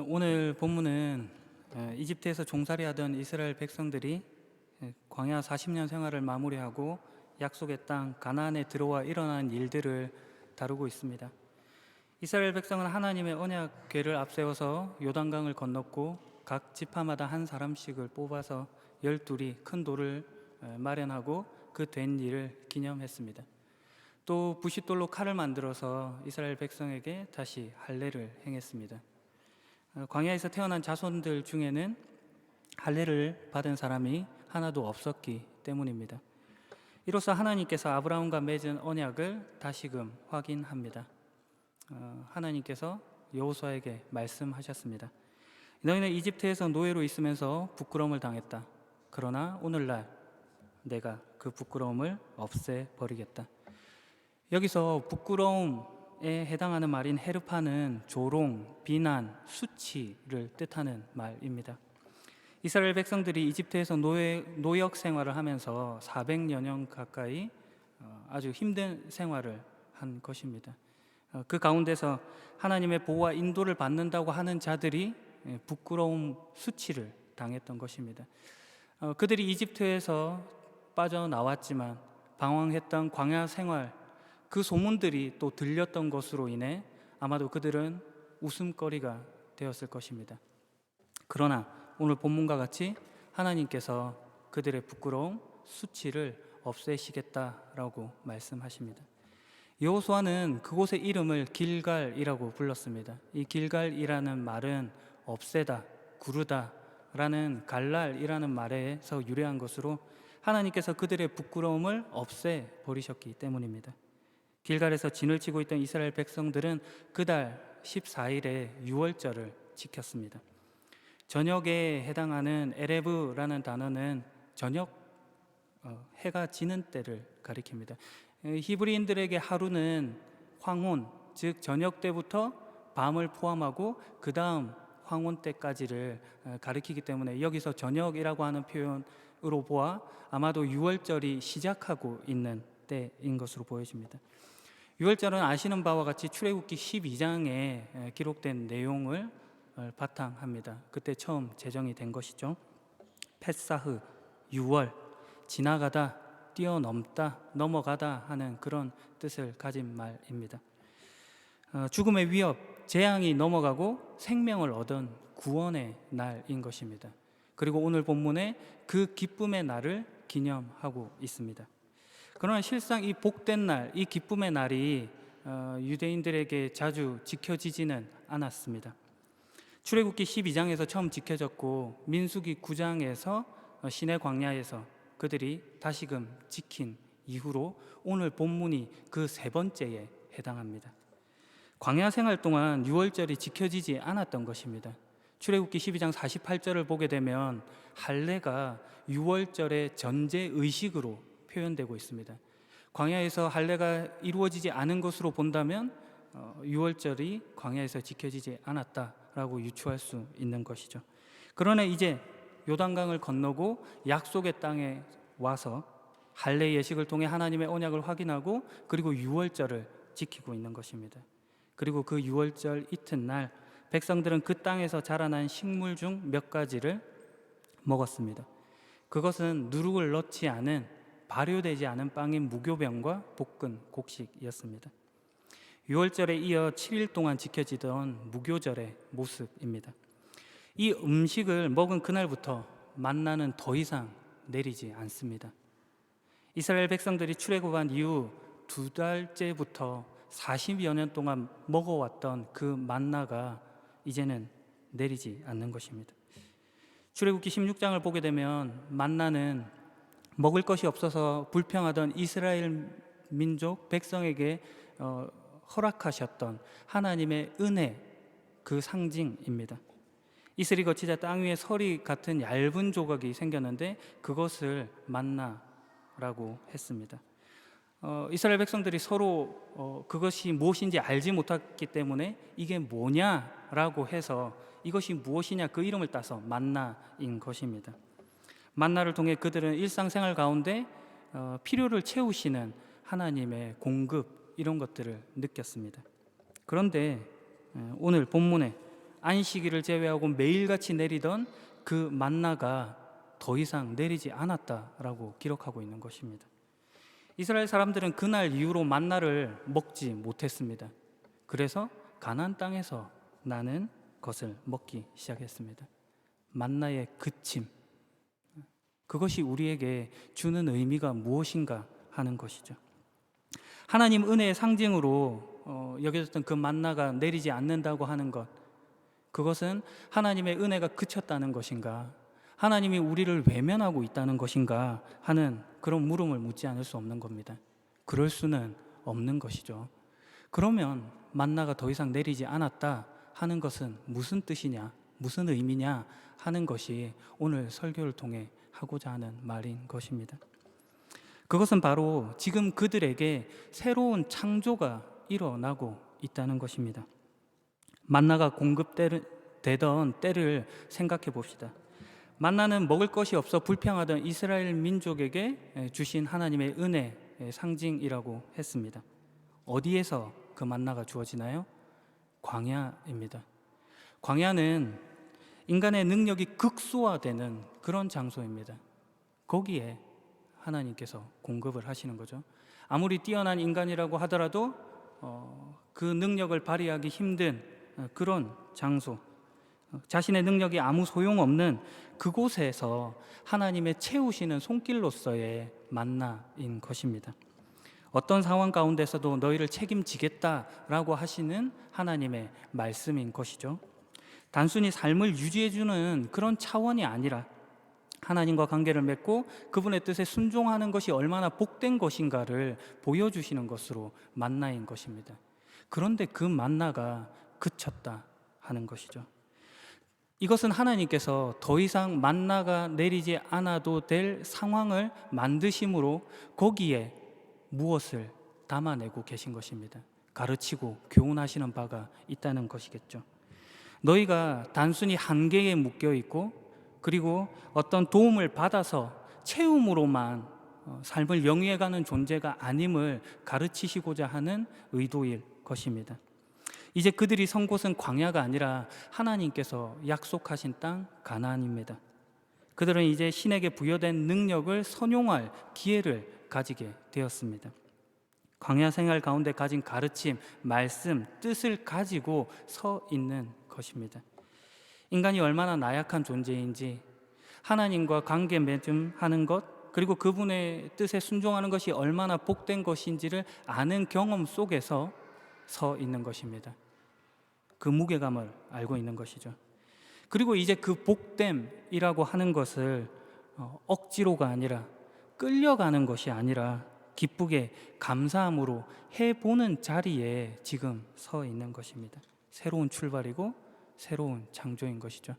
오늘 본문은 이집트에서 종살이하던 이스라엘 백성들이 광야 40년 생활을 마무리하고 약속의 땅 가나안에 들어와 일어난 일들을 다루고 있습니다. 이스라엘 백성은 하나님의 언약궤를 앞세워서 요단강을 건넜고 각 지파마다 한 사람씩을 뽑아서 12이 큰 돌을 마련하고 그 된 일을 기념했습니다. 또 부싯돌로 칼을 만들어서 이스라엘 백성에게 다시 할례를 행했습니다. 광야에서 태어난 자손들 중에는 할례를 받은 사람이 하나도 없었기 때문입니다. 이로써 하나님께서 아브라함과 맺은 언약을 다시금 확인합니다. 하나님께서 여호수아에게 말씀하셨습니다. 너희는 이집트에서 노예로 있으면서 부끄러움을 당했다. 그러나 오늘날 내가 그 부끄러움을 없애버리겠다. 여기서 부끄러움에 해당하는 말인 헤르파는 조롱, 비난, 수치를 뜻하는 말입니다. 이스라엘 백성들이 이집트에서 노역 생활을 하면서 400여 년 가까이 아주 힘든 생활을 한 것입니다. 그 가운데서 하나님의 보호와 인도를 받는다고 하는 자들이 부끄러움, 수치를 당했던 것입니다. 그들이 이집트에서 빠져나왔지만 방황했던 광야 생활, 그 소문들이 또 들렸던 것으로 인해 아마도 그들은 웃음거리가 되었을 것입니다. 그러나 오늘 본문과 같이 하나님께서 그들의 부끄러움, 수치를 없애시겠다라고 말씀하십니다. 여호수아는 그곳의 이름을 길갈이라고 불렀습니다. 이 길갈이라는 말은 없애다, 구르다 라는 갈랄이라는 말에서 유래한 것으로 하나님께서 그들의 부끄러움을 없애버리셨기 때문입니다. 길갈에서 진을 치고 있던 이스라엘 백성들은 그달 14일에 유월절을 지켰습니다. 저녁에 해당하는 에레브라는 단어는 저녁, 해가 지는 때를 가리킵니다. 히브리인들에게 하루는 황혼, 즉 저녁 때부터 밤을 포함하고 그 다음 황혼 때까지를 가리키기 때문에 여기서 저녁이라고 하는 표현으로 보아 아마도 유월절이 시작하고 있는 때인 것으로 보여집니다. 유월절은 아시는 바와 같이 출애굽기 12장에 기록된 내용을 바탕합니다. 그때 처음 제정이 된 것이죠. 패사흐, 유월, 지나가다, 뛰어넘다, 넘어가다 하는 그런 뜻을 가진 말입니다. 죽음의 위협, 재앙이 넘어가고 생명을 얻은 구원의 날인 것입니다. 그리고 오늘 본문에 그 기쁨의 날을 기념하고 있습니다. 그러나 실상 이 복된 날, 이 기쁨의 날이 유대인들에게 자주 지켜지지는 않았습니다. 출애굽기 12장에서 처음 지켜졌고 민수기 9장에서 시내 광야에서 그들이 다시금 지킨 이후로 오늘 본문이 그 세 번째에 해당합니다. 광야 생활 동안 유월절이 지켜지지 않았던 것입니다. 출애굽기 12장 48절을 보게 되면 할례가 유월절의 전제 의식으로 표현되고 있습니다. 광야에서 할례가 이루어지지 않은 것으로 본다면 유월절이 광야에서 지켜지지 않았다라고 유추할 수 있는 것이죠. 그러나 이제 요단강을 건너고 약속의 땅에 와서 할례 예식을 통해 하나님의 언약을 확인하고 그리고 유월절을 지키고 있는 것입니다. 그리고 그 유월절 이튿날 백성들은 그 땅에서 자라난 식물 중 몇 가지를 먹었습니다. 그것은 누룩을 넣지 않은 발효되지 않은 빵인 무교병과 볶은 곡식이었습니다. 유월절에 이어 7일 동안 지켜지던 무교절의 모습입니다. 이 음식을 먹은 그날부터 만나는 더 이상 내리지 않습니다. 이스라엘 백성들이 출애굽한 이후 2달째부터 40여 년 동안 먹어왔던 그 만나가 이제는 내리지 않는 것입니다. 출애굽기 16장을 보게 되면 만나는 먹을 것이 없어서 불평하던 이스라엘 민족 백성에게 허락하셨던 하나님의 은혜, 그 상징입니다. 이슬이 거치자 땅 위에 서리 같은 얇은 조각이 생겼는데 그것을 만나라고 했습니다. 이스라엘 백성들이 서로 그것이 무엇인지 알지 못했기 때문에 이게 뭐냐라고 해서 이것이 무엇이냐 그 이름을 따서 만나인 것입니다. 만나를 통해 그들은 일상생활 가운데 필요를 채우시는 하나님의 공급 이런 것들을 느꼈습니다. 그런데 오늘 본문에 안식일을 제외하고 매일같이 내리던 그 만나가 더 이상 내리지 않았다라고 기록하고 있는 것입니다. 이스라엘 사람들은 그날 이후로 만나를 먹지 못했습니다. 그래서 가나안 땅에서 나는 것을 먹기 시작했습니다. 만나의 그침, 그것이 우리에게 주는 의미가 무엇인가 하는 것이죠. 하나님 은혜의 상징으로 여겨졌던 그 만나가 내리지 않는다고 하는 것, 그것은 하나님의 은혜가 그쳤다는 것인가, 하나님이 우리를 외면하고 있다는 것인가 하는 그런 물음을 묻지 않을 수 없는 겁니다. 그럴 수는 없는 것이죠. 그러면 만나가 더 이상 내리지 않았다 하는 것은 무슨 뜻이냐, 무슨 의미냐 하는 것이 오늘 설교를 통해 하고자 하는 말인 것입니다. 그것은 바로 지금 그들에게 새로운 창조가 일어나고 있다는 것입니다. 만나가 공급되던 때를 생각해 봅시다. 만나는 먹을 것이 없어 불평하던 이스라엘 민족에게 주신 하나님의 은혜의 상징이라고 했습니다. 어디에서 그 만나가 주어지나요? 광야입니다. 광야는 인간의 능력이 극소화되는 그런 장소입니다. 거기에 하나님께서 공급을 하시는 거죠. 아무리 뛰어난 인간이라고 하더라도 그 능력을 발휘하기 힘든 그런 장소, 자신의 능력이 아무 소용없는 그곳에서 하나님의 채우시는 손길로서의 만나인 것입니다. 어떤 상황 가운데서도 너희를 책임지겠다라고 하시는 하나님의 말씀인 것이죠. 단순히 삶을 유지해주는 그런 차원이 아니라 하나님과 관계를 맺고 그분의 뜻에 순종하는 것이 얼마나 복된 것인가를 보여주시는 것으로 만나인 것입니다. 그런데 그 만나가 그쳤다 하는 것이죠. 이것은 하나님께서 더 이상 만나가 내리지 않아도 될 상황을 만드심으로 거기에 무엇을 담아내고 계신 것입니다. 가르치고 교훈하시는 바가 있다는 것이겠죠. 너희가 단순히 한계에 묶여 있고 그리고 어떤 도움을 받아서 채움으로만 삶을 영위해가는 존재가 아님을 가르치시고자 하는 의도일 것입니다. 이제 그들이 선 곳은 광야가 아니라 하나님께서 약속하신 땅 가나안입니다. 그들은 이제 신에게 부여된 능력을 선용할 기회를 가지게 되었습니다. 광야 생활 가운데 가진 가르침, 말씀, 뜻을 가지고 서 있는 것입니다. 인간이 얼마나 나약한 존재인지, 하나님과 관계 맺음하는 것, 그리고 그분의 뜻에 순종하는 것이 얼마나 복된 것인지를 아는 경험 속에서 서 있는 것입니다. 그 무게감을 알고 있는 것이죠. 그리고 이제 그 복됨이라고 하는 것을 억지로가 아니라 끌려가는 것이 아니라 기쁘게 감사함으로 해보는 자리에 지금 서 있는 것입니다. 새로운 출발이고 새로운 창조인 것이죠.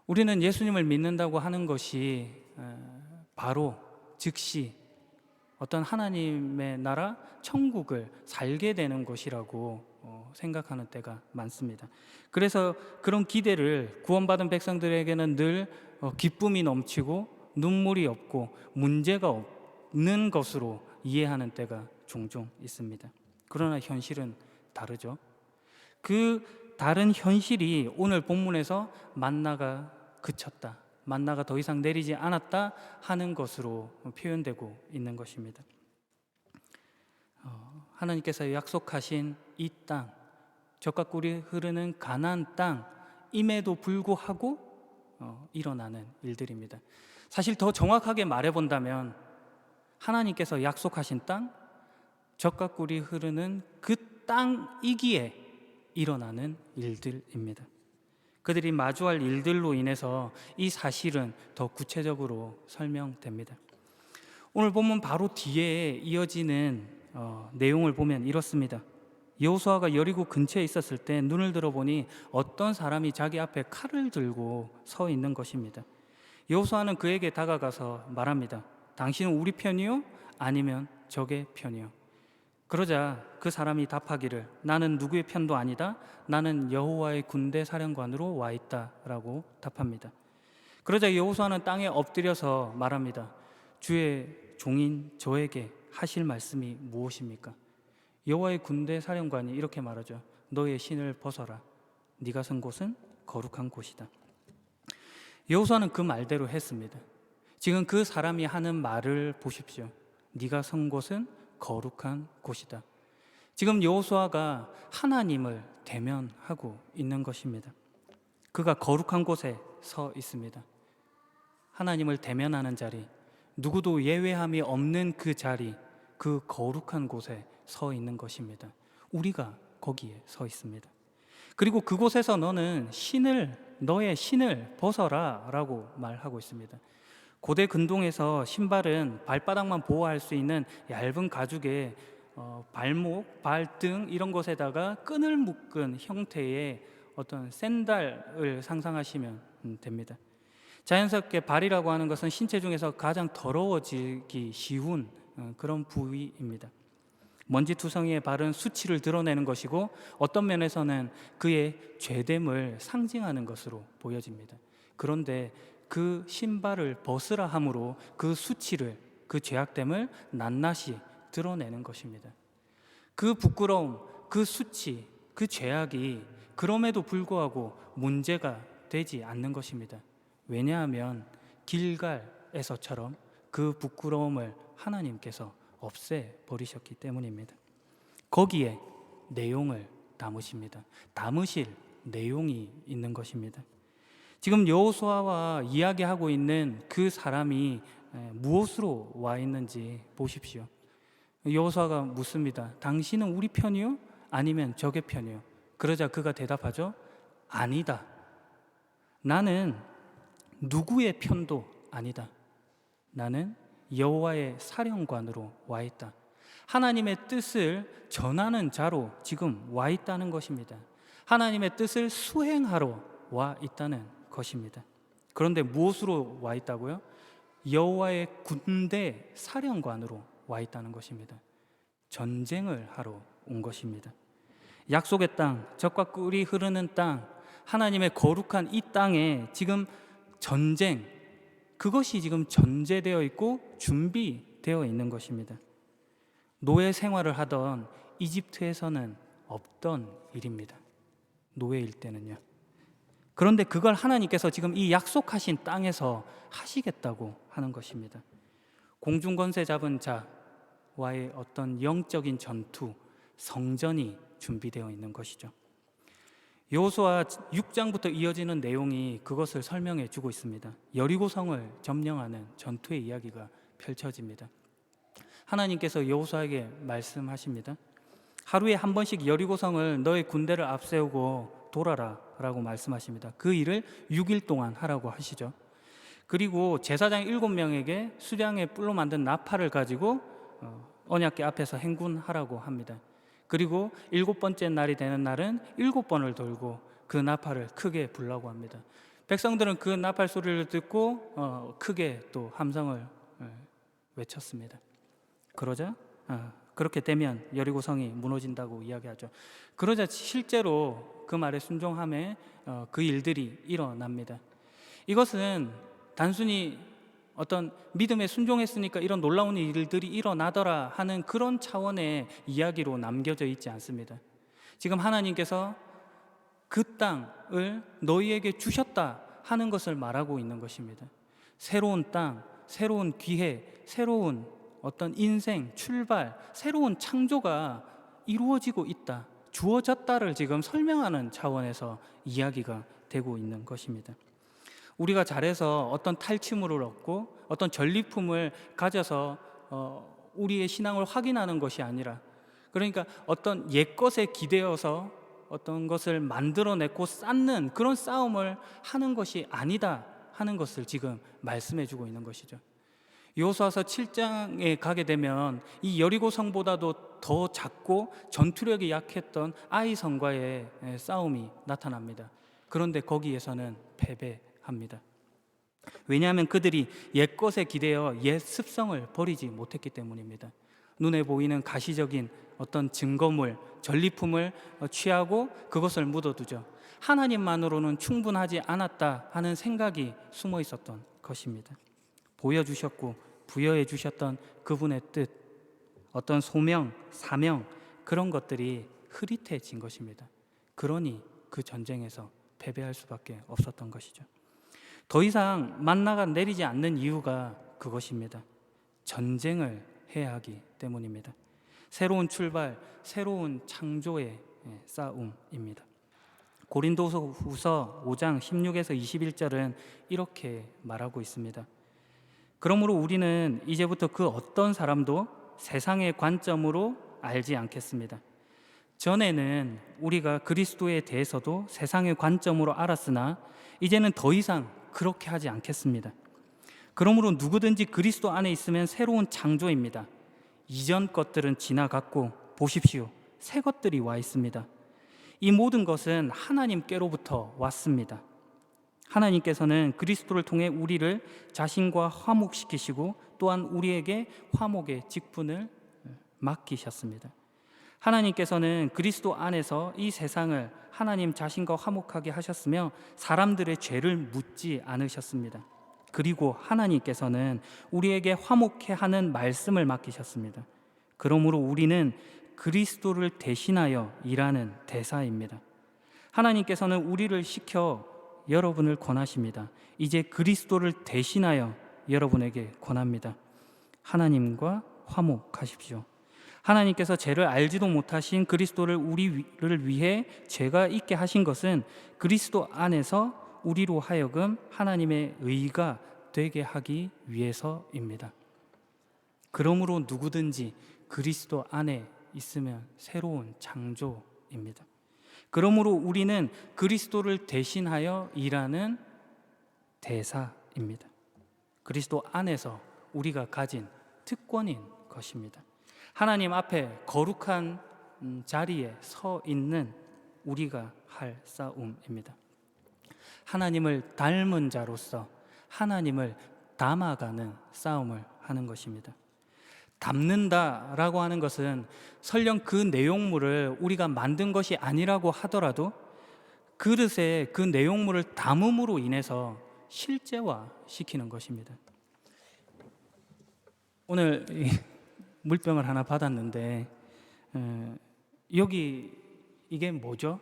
우리는 예수님을 믿는다고 하는 것이 바로 즉시 어떤 하나님의 나라 천국을 살게 되는 것이라고 생각하는 때가 많습니다. 그래서 그런 기대를 구원받은 백성들에게는 늘 기쁨이 넘치고 눈물이 없고 문제가 없는 것으로 이해하는 때가 종종 있습니다. 그러나 현실은 다르죠. 그 다른 현실이 오늘 본문에서 만나가 그쳤다, 만나가 더 이상 내리지 않았다 하는 것으로 표현되고 있는 것입니다. 하나님께서 약속하신 이 땅, 젖과 꿀이 흐르는 가나안 땅임에도 불구하고 일어나는 일들입니다. 사실 더 정확하게 말해본다면 하나님께서 약속하신 땅, 젖과 꿀이 흐르는 그 땅이기에 일어나는 일들입니다. 그들이 마주할 일들로 인해서 이 사실은 더 구체적으로 설명됩니다. 오늘 본문 바로 뒤에 이어지는 내용을 보면 이렇습니다. 여호수아가 여리고 근처에 있었을 때 눈을 들어보니 어떤 사람이 자기 앞에 칼을 들고 서 있는 것입니다. 여호수아는 그에게 다가가서 말합니다. 당신은 우리 편이요? 아니면 적의 편이요? 그러자 그 사람이 답하기를 나는 누구의 편도 아니다. 나는 여호와의 군대 사령관으로 와 있다라고 답합니다. 그러자 여호수아는 땅에 엎드려서 말합니다. 주의 종인 저에게 하실 말씀이 무엇입니까? 여호와의 군대 사령관이 이렇게 말하죠. 너의 신을 벗어라. 네가 선 곳은 거룩한 곳이다. 여호수아는 그 말대로 했습니다. 지금 그 사람이 하는 말을 보십시오. 네가 선 곳은 거룩한 곳이다. 지금 여호수아가 하나님을 대면하고 있는 것입니다. 그가 거룩한 곳에 서 있습니다. 하나님을 대면하는 자리, 누구도 예외함이 없는 그 자리, 그 거룩한 곳에 서 있는 것입니다. 우리가 거기에 서 있습니다. 그리고 그곳에서 너의 신을 벗어라 라고 말하고 있습니다. 고대 근동에서 신발은 발바닥만 보호할 수 있는 얇은 가죽에 발목, 발등 이런 것에다가 끈을 묶은 형태의 어떤 샌들을 상상하시면 됩니다. 자연스럽게 발이라고 하는 것은 신체 중에서 가장 더러워지기 쉬운 그런 부위입니다. 먼지투성이의 발은 수치를 드러내는 것이고 어떤 면에서는 그의 죄됨을 상징하는 것으로 보여집니다. 그런데 그 신발을 벗으라 함으로 그 수치를, 그 죄악됨을 낱낱이 드러내는 것입니다. 그 부끄러움, 그 수치, 그 죄악이 그럼에도 불구하고 문제가 되지 않는 것입니다. 왜냐하면 길갈에서처럼 그 부끄러움을 하나님께서 없애버리셨기 때문입니다. 거기에 내용을 담으십니다. 담으실 내용이 있는 것입니다. 지금 여호수아와 이야기하고 있는 그 사람이 무엇으로 와 있는지 보십시오. 여호수아가 묻습니다. 당신은 우리 편이요? 아니면 적의 편이요? 그러자 그가 대답하죠. 아니다. 나는 누구의 편도 아니다. 나는 여호와의 사령관으로 와 있다. 하나님의 뜻을 전하는 자로 지금 와 있다는 것입니다. 하나님의 뜻을 수행하러 와 있다는 것입니다. 그런데 무엇으로 와 있다고요? 여호와의 군대 사령관으로 와 있다는 것입니다. 전쟁을 하러 온 것입니다. 약속의 땅, 젖과 꿀이 흐르는 땅, 하나님의 거룩한 이 땅에 지금 전쟁, 그것이 지금 전제되어 있고 준비되어 있는 것입니다. 노예 생활을 하던 이집트에서는 없던 일입니다. 노예일 때는요. 그런데 그걸 하나님께서 지금 이 약속하신 땅에서 하시겠다고 하는 것입니다. 공중권세 잡은 자와의 어떤 영적인 전투, 성전이 준비되어 있는 것이죠. 여호수아 6장부터 이어지는 내용이 그것을 설명해 주고 있습니다. 여리고성을 점령하는 전투의 이야기가 펼쳐집니다. 하나님께서 여호수아에게 말씀하십니다. 하루에 한 번씩 여리고성을 너의 군대를 앞세우고 돌아라 라고 말씀하십니다. 그 일을 6일 동안 하라고 하시죠. 그리고 제사장 7명에게 수량의 뿔로 만든 나팔을 가지고 언약궤 앞에서 행군하라고 합니다. 그리고 7번째 날이 되는 날은 7번을 돌고 그 나팔을 크게 불라고 합니다. 백성들은 그 나팔 소리를 듣고 크게 또 함성을 외쳤습니다. 그러자 그렇게 되면 여리고성이 무너진다고 이야기하죠. 그러자 실제로 그 말에 순종함에 그 일들이 일어납니다. 이것은 단순히 어떤 믿음에 순종했으니까 이런 놀라운 일들이 일어나더라 하는 그런 차원의 이야기로 남겨져 있지 않습니다. 지금 하나님께서 그 땅을 너희에게 주셨다 하는 것을 말하고 있는 것입니다. 새로운 땅, 새로운 기회, 새로운 어떤 인생, 출발, 새로운 창조가 이루어지고 있다, 주어졌다를 지금 설명하는 차원에서 이야기가 되고 있는 것입니다. 우리가 잘해서 어떤 탈취물을 얻고 어떤 전리품을 가져서 우리의 신앙을 확인하는 것이 아니라, 그러니까 어떤 옛것에 기대어서 어떤 것을 만들어내고 쌓는 그런 싸움을 하는 것이 아니다 하는 것을 지금 말씀해 주고 있는 것이죠. 여호수아서 7장에 가게 되면 이 여리고성보다도 더 작고 전투력이 약했던 아이 성과의 싸움이 나타납니다. 그런데 거기에서는 패배합니다. 왜냐하면 그들이 옛것에 기대어 옛 습성을 버리지 못했기 때문입니다. 눈에 보이는 가시적인 어떤 증거물, 전리품을 취하고 그것을 묻어두죠. 하나님만으로는 충분하지 않았다 하는 생각이 숨어 있었던 것입니다. 보여주셨고 부여해 주셨던 그분의 뜻, 어떤 소명, 사명, 그런 것들이 흐릿해진 것입니다. 그러니 그 전쟁에서 패배할 수밖에 없었던 것이죠. 더 이상 만나가 내리지 않는 이유가 그것입니다. 전쟁을 해야 하기 때문입니다. 새로운 출발, 새로운 창조의 싸움입니다. 고린도후서 5장 16에서 21절은 이렇게 말하고 있습니다. 그러므로 우리는 이제부터 그 어떤 사람도 세상의 관점으로 알지 않겠습니다. 전에는 우리가 그리스도에 대해서도 세상의 관점으로 알았으나 이제는 더 이상 그렇게 하지 않겠습니다. 그러므로 누구든지 그리스도 안에 있으면 새로운 창조입니다. 이전 것들은 지나갔고 보십시오, 새 것들이 와 있습니다. 이 모든 것은 하나님께로부터 왔습니다. 하나님께서는 그리스도를 통해 우리를 자신과 화목시키시고 또한 우리에게 화목의 직분을 맡기셨습니다. 하나님께서는 그리스도 안에서 이 세상을 하나님 자신과 화목하게 하셨으며 사람들의 죄를 묻지 않으셨습니다. 그리고 하나님께서는 우리에게 화목해 하는 말씀을 맡기셨습니다. 그러므로 우리는 그리스도를 대신하여 일하는 대사입니다. 하나님께서는 우리를 시켜 여러분을 권하십니다. 이제 그리스도를 대신하여 여러분에게 권합니다. 하나님과 화목하십시오. 하나님께서 죄를 알지도 못하신 그리스도를 우리를 위해 죄가 있게 하신 것은 그리스도 안에서 우리로 하여금 하나님의 의가 되게 하기 위해서입니다. 그러므로 누구든지 그리스도 안에 있으면 새로운 창조입니다. 그러므로 우리는 그리스도를 대신하여 일하는 대사입니다. 그리스도 안에서 우리가 가진 특권인 것입니다. 하나님 앞에 거룩한 자리에 서 있는 우리가 할 싸움입니다. 하나님을 닮은 자로서 하나님을 담아가는 싸움을 하는 것입니다. 담는다라고 하는 것은 설령 그 내용물을 우리가 만든 것이 아니라고 하더라도 그릇에 그 내용물을 담음으로 인해서 실제화시키는 것입니다. 오늘 물병을 하나 받았는데 여기 이게 뭐죠?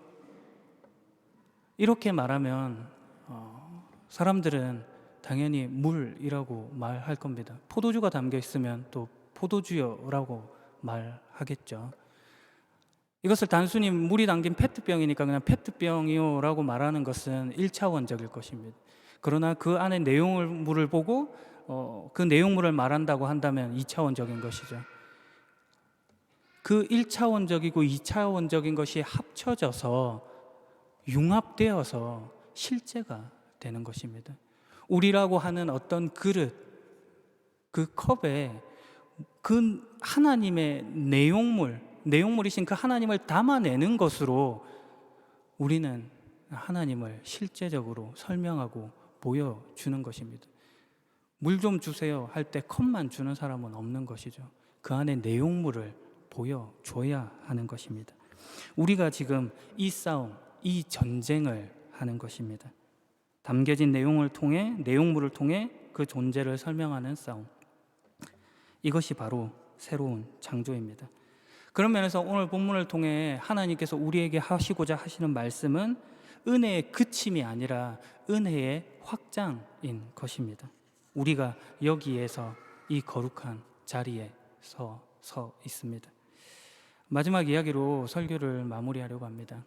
이렇게 말하면 사람들은 당연히 물이라고 말할 겁니다. 포도주가 담겨 있으면 또 포도주요라고 말하겠죠. 이것을 단순히 물이 담긴 페트병이니까 그냥 페트병이요라고 말하는 것은 1차원적일 것입니다. 그러나 그 안에 내용물을 보고 그 내용물을 말한다고 한다면 2차원적인 것이죠. 그 1차원적이고 2차원적인 것이 합쳐져서 융합되어서 실제가 되는 것입니다. 우리라고 하는 어떤 그릇, 그 컵에 그 하나님의 내용물이신 그 하나님을 담아내는 것으로 우리는 하나님을 실제적으로 설명하고 보여주는 것입니다. 물 좀 주세요 할 때 컵만 주는 사람은 없는 것이죠. 그 안에 내용물을 보여줘야 하는 것입니다. 우리가 지금 이 싸움, 이 전쟁을 하는 것입니다. 담겨진 내용물을 통해 그 존재를 설명하는 싸움. 이것이 바로 새로운 창조입니다. 그런 면에서 오늘 본문을 통해 하나님께서 우리에게 하시고자 하시는 말씀은 은혜의 그침이 아니라 은혜의 확장인 것입니다. 우리가 여기에서 이 거룩한 자리에 서 있습니다. 마지막 이야기로 설교를 마무리하려고 합니다.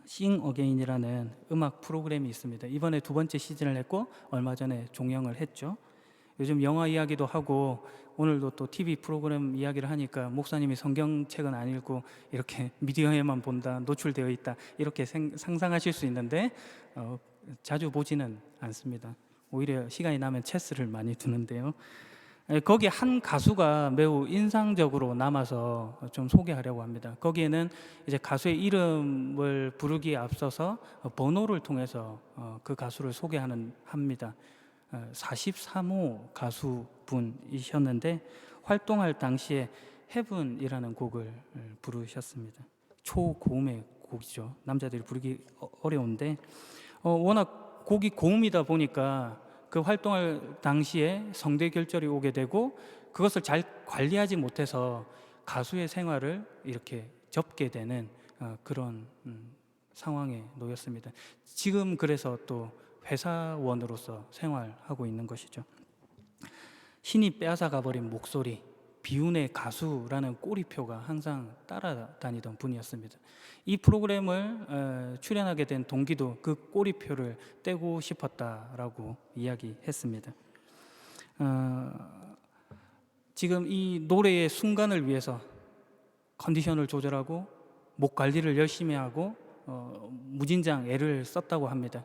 Sing Again이라는 음악 프로그램이 있습니다. 이번에 2번째 시즌을 했고 얼마 전에 종영을 했죠. 요즘 영화 이야기도 하고 오늘도 또 TV 프로그램 이야기를 하니까 목사님이 성경책은 안 읽고 이렇게 미디어에만 본다, 노출되어 있다 이렇게 상상하실 수 있는데 자주 보지는 않습니다. 오히려 시간이 나면 체스를 많이 두는데요. 거기 한 가수가 매우 인상적으로 남아서 좀 소개하려고 합니다. 거기에는 이제 가수의 이름을 부르기에 앞서서 번호를 통해서 그 가수를 합니다. 43호 가수분이셨는데 활동할 당시에 헤븐이라는 곡을 부르셨습니다. 초고음의 곡이죠. 남자들이 부르기 어려운데 워낙 곡이 고음이다 보니까 그 활동할 당시에 성대 결절이 오게 되고 그것을 잘 관리하지 못해서 가수의 생활을 이렇게 접게 되는 그런 상황에 놓였습니다. 지금 그래서 또 회사원으로서 생활하고 있는 것이죠. 신이 빼앗아가버린 목소리, 비운의 가수라는 꼬리표가 항상 따라다니던 분이었습니다. 이 프로그램을 출연하게 된 동기도 그 꼬리표를 떼고 싶었다라고 이야기했습니다. 지금 이 노래의 순간을 위해서 컨디션을 조절하고 목 관리를 열심히 하고 무진장 애를 썼다고 합니다.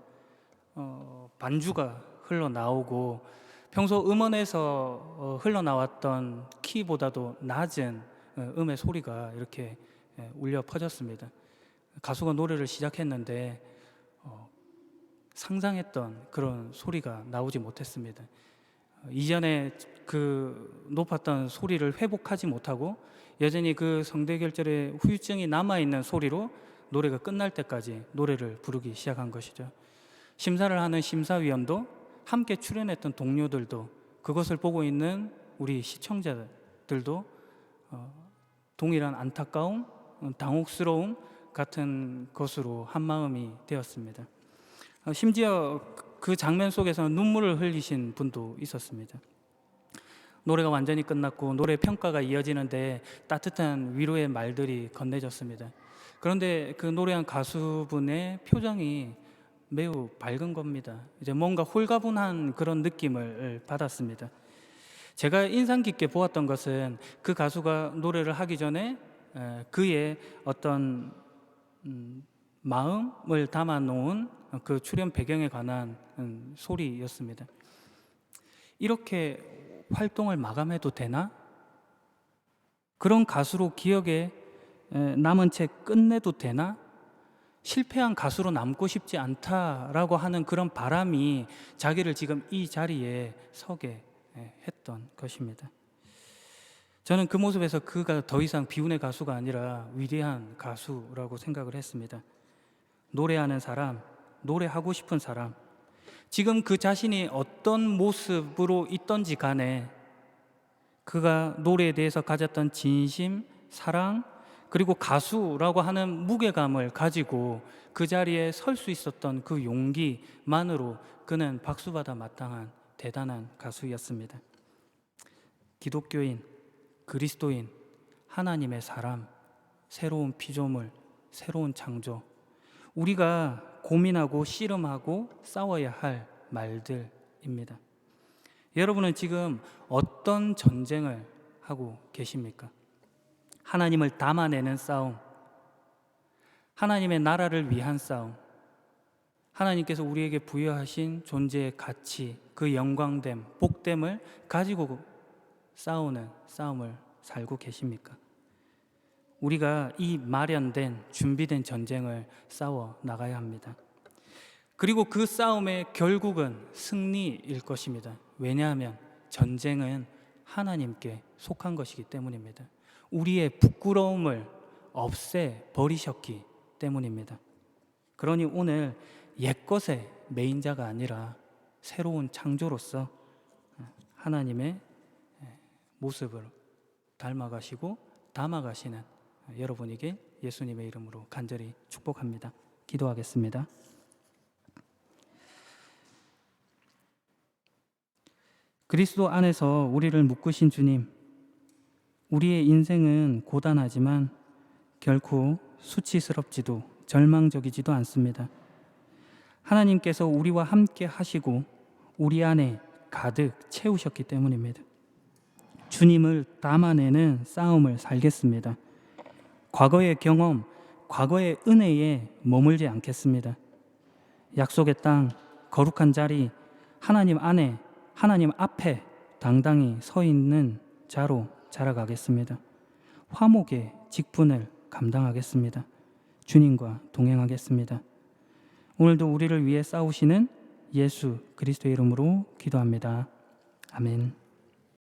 반주가 흘러나오고 평소 음원에서 흘러나왔던 키보다도 낮은 음의 소리가 이렇게 울려 퍼졌습니다. 가수가 노래를 시작했는데 상상했던 그런 소리가 나오지 못했습니다. 이전에 그 높았던 소리를 회복하지 못하고 여전히 그 성대결절의 후유증이 남아있는 소리로 노래가 끝날 때까지 노래를 부르기 시작한 것이죠. 심사를 하는 심사위원도 함께 출연했던 동료들도 그것을 보고 있는 우리 시청자들도 동일한 안타까움, 당혹스러움 같은 것으로 한마음이 되었습니다. 심지어 그 장면 속에서는 눈물을 흘리신 분도 있었습니다. 노래가 완전히 끝났고 노래 평가가 이어지는데 따뜻한 위로의 말들이 건네졌습니다. 그런데 그 노래한 가수분의 표정이 매우 밝은 겁니다. 이제 뭔가 홀가분한 그런 느낌을 받았습니다. 제가 인상 깊게 보았던 것은 그 가수가 노래를 하기 전에 그의 어떤 마음을 담아 놓은 그 출연 배경에 관한 소리였습니다. 이렇게 활동을 마감해도 되나? 그런 가수로 기억에 남은 채 끝내도 되나? 실패한 가수로 남고 싶지 않다라고 하는 그런 바람이 자기를 지금 이 자리에 서게 했던 것입니다. 저는 그 모습에서 그가 더 이상 비운의 가수가 아니라 위대한 가수라고 생각을 했습니다. 노래하는 사람, 노래하고 싶은 사람, 지금 그 자신이 어떤 모습으로 있던지 간에 그가 노래에 대해서 가졌던 진심, 사랑, 그리고 가수라고 하는 무게감을 가지고 그 자리에 설 수 있었던 그 용기만으로 그는 박수받아 마땅한 대단한 가수였습니다. 기독교인, 그리스도인, 하나님의 사람, 새로운 피조물, 새로운 창조, 우리가 고민하고 씨름하고 싸워야 할 말들입니다. 여러분은 지금 어떤 전쟁을 하고 계십니까? 하나님을 담아내는 싸움, 하나님의 나라를 위한 싸움, 하나님께서 우리에게 부여하신 존재의 가치, 그 영광됨, 복됨을 가지고 싸우는 싸움을 살고 계십니까? 우리가 이 마련된 준비된 전쟁을 싸워 나가야 합니다. 그리고 그 싸움의 결국은 승리일 것입니다. 왜냐하면 전쟁은 하나님께 속한 것이기 때문입니다. 우리의 부끄러움을 없애버리셨기 때문입니다. 그러니 오늘 옛것의 매인자가 아니라 새로운 창조로서 하나님의 모습을 닮아가시고 담아가시는 여러분에게 예수님의 이름으로 간절히 축복합니다. 기도하겠습니다. 그리스도 안에서 우리를 묶으신 주님, 우리의 인생은 고단하지만 결코 수치스럽지도 절망적이지도 않습니다. 하나님께서 우리와 함께 하시고 우리 안에 가득 채우셨기 때문입니다. 주님을 담아내는 싸움을 살겠습니다. 과거의 경험, 과거의 은혜에 머물지 않겠습니다. 약속의 땅, 거룩한 자리, 하나님 안에, 하나님 앞에 당당히 서 있는 자로 자라가겠습니다. 화목의 직분을 감당하겠습니다. 주님과 동행하겠습니다. 오늘도 우리를 위해 싸우시는 예수 그리스도의 이름으로 기도합니다. 아멘.